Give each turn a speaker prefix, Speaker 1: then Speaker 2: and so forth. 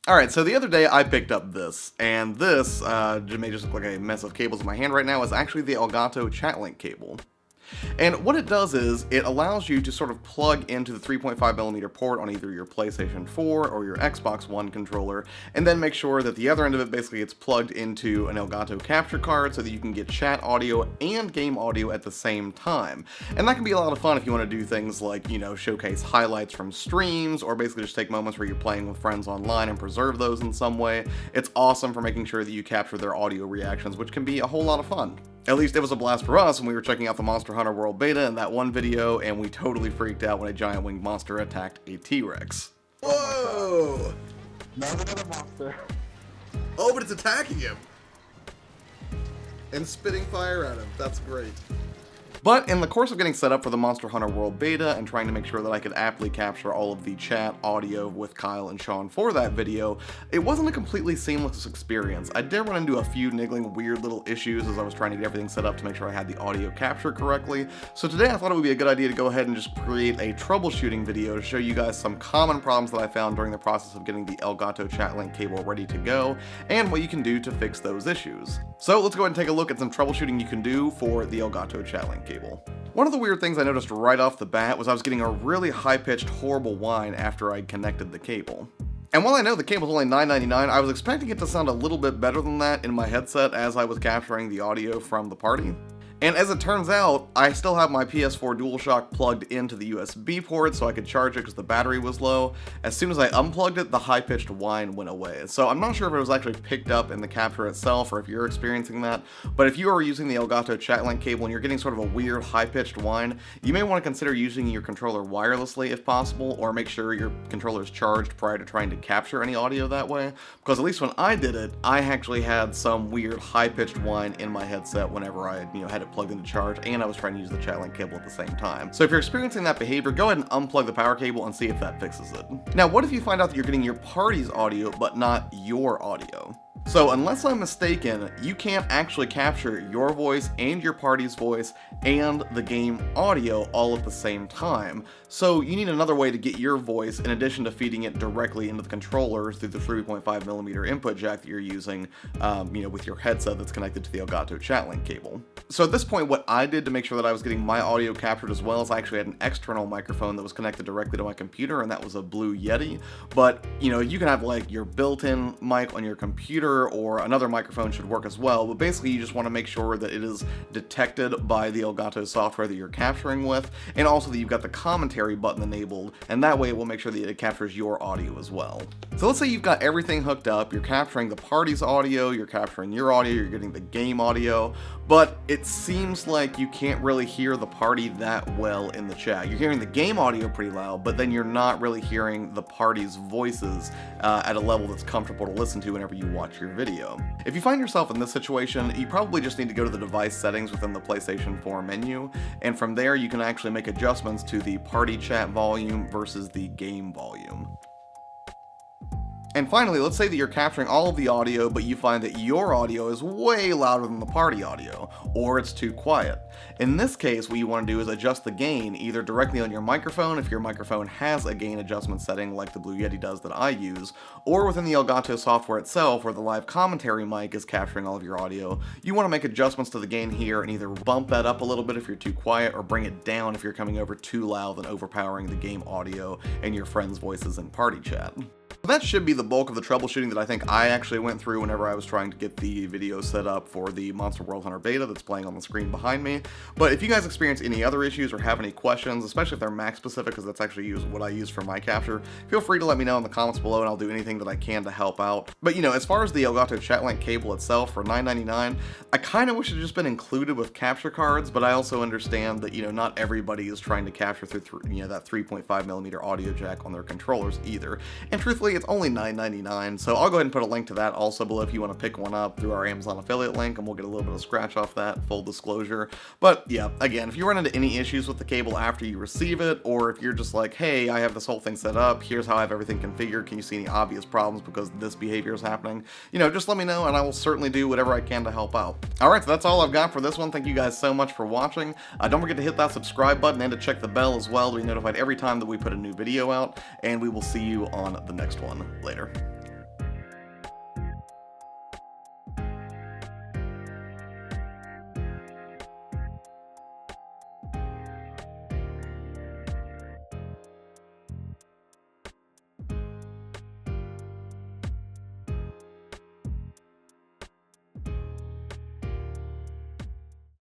Speaker 1: Alright, so the other day I picked up this, and this, may just look like a mess of cables in my hand right now, is actually the Elgato Chat Link Cable. And what it does is, it allows you to sort of plug into the 3.5mm port on either your PlayStation 4 or your Xbox One controller, and then make sure that the other end of it basically gets plugged into an Elgato capture card so that you can get chat audio and game audio at the same time. And that can be a lot of fun if you want to do things like, you know, showcase highlights from streams, or basically just take moments where you're playing with friends online and preserve those in some way. It's awesome for making sure that you capture their audio reactions, which can be a whole lot of fun. At least it was a blast for us when we were checking out the Monster Hunter World Beta in that one video, and we totally freaked out when a giant winged monster attacked a T-Rex. Whoa!
Speaker 2: Not another monster.
Speaker 1: Oh, but it's attacking him! And spitting fire at him. That's great. But in the course of getting set up for the Monster Hunter World Beta and trying to make sure that I could aptly capture all of the chat audio with Kyle and Sean for that video, it wasn't a completely seamless experience. I did run into a few niggling weird little issues as I was trying to get everything set up to make sure I had the audio captured correctly. So today I thought it would be a good idea to go ahead and just create a troubleshooting video to show you guys some common problems that I found during the process of getting the Elgato Chat Link Cable ready to go, and what you can do to fix those issues. So let's go ahead and take a look at some troubleshooting you can do for the Elgato Chat Link Cable. One of the weird things I noticed right off the bat was I was getting a really high-pitched, horrible whine after I'd connected the cable. And while I know the cable's only $9.99, I was expecting it to sound a little bit better than that in my headset as I was capturing the audio from the party. And as it turns out, I still have my PS4 DualShock plugged into the USB port so I could charge it because the battery was low. As soon as I unplugged it, the high-pitched whine went away. So I'm not sure if it was actually picked up in the capture itself or if you're experiencing that, but if you are using the Elgato Chat Link Cable and you're getting sort of a weird high-pitched whine, you may want to consider using your controller wirelessly if possible, or make sure your controller is charged prior to trying to capture any audio that way, because at least when I did it, I actually had some weird high-pitched whine in my headset whenever I had it plugged into charge, and I was trying to use the Chat Link cable at the same time. So if you're experiencing that behavior, go ahead and unplug the power cable and see if that fixes it. Now, what if you find out that you're getting your party's audio, but not your audio? So unless I'm mistaken, you can't actually capture your voice and your party's voice and the game audio all at the same time. So you need another way to get your voice in addition to feeding it directly into the controller through the 3.5mm input jack that you're using, with your headset that's connected to the Elgato Chat Link cable. So at this point, what I did to make sure that I was getting my audio captured as well is I actually had an external microphone that was connected directly to my computer, and that was a Blue Yeti. But, you can have like your built-in mic on your computer, or another microphone should work as well, but basically you just want to make sure that it is detected by the Elgato software that you're capturing with, and also that you've got the commentary button enabled, and that way it will make sure that it captures your audio as well. So let's say you've got everything hooked up, you're capturing the party's audio, you're capturing your audio, you're getting the game audio, but it seems like you can't really hear the party that well in the chat. You're hearing the game audio pretty loud, but then you're not really hearing the party's voices at a level that's comfortable to listen to whenever you watch your video. If you find yourself in this situation, you probably just need to go to the device settings within the PlayStation 4 menu, and from there you can actually make adjustments to the party chat volume versus the game volume. And finally, let's say that you're capturing all of the audio, but you find that your audio is way louder than the party audio, or it's too quiet. In this case, what you want to do is adjust the gain, either directly on your microphone if your microphone has a gain adjustment setting like the Blue Yeti does that I use, or within the Elgato software itself where the live commentary mic is capturing all of your audio. You want to make adjustments to the gain here and either bump that up a little bit if you're too quiet, or bring it down if you're coming over too loud and overpowering the game audio and your friends' voices in party chat. That should be the bulk of the troubleshooting that I think I actually went through whenever I was trying to get the video set up for the Monster World Hunter beta that's playing on the screen behind me. But if you guys experience any other issues or have any questions, especially if they're Mac specific, because that's actually what I use for my capture, feel free to let me know in the comments below and I'll do anything that I can to help out. But as far as the Elgato Chat Link cable itself for $9.99, I kind of wish it had just been included with capture cards, but I also understand that, not everybody is trying to capture through, that 3.5mm audio jack on their controllers either. And truthfully, it's only $9.99, so I'll go ahead and put a link to that also below if you want to pick one up through our Amazon affiliate link, and we'll get a little bit of scratch off that, full disclosure. But yeah, again, if you run into any issues with the cable after you receive it, or if you're just like, hey, I have this whole thing set up, here's how I have everything configured, can you see any obvious problems because this behavior is happening, just let me know and I will certainly do whatever I can to help out. Alright, so that's all I've got for this one. Thank you guys so much for watching. Don't forget to hit that subscribe button and to check the bell as well to be notified every time that we put a new video out, and we will see you on the next one. Later.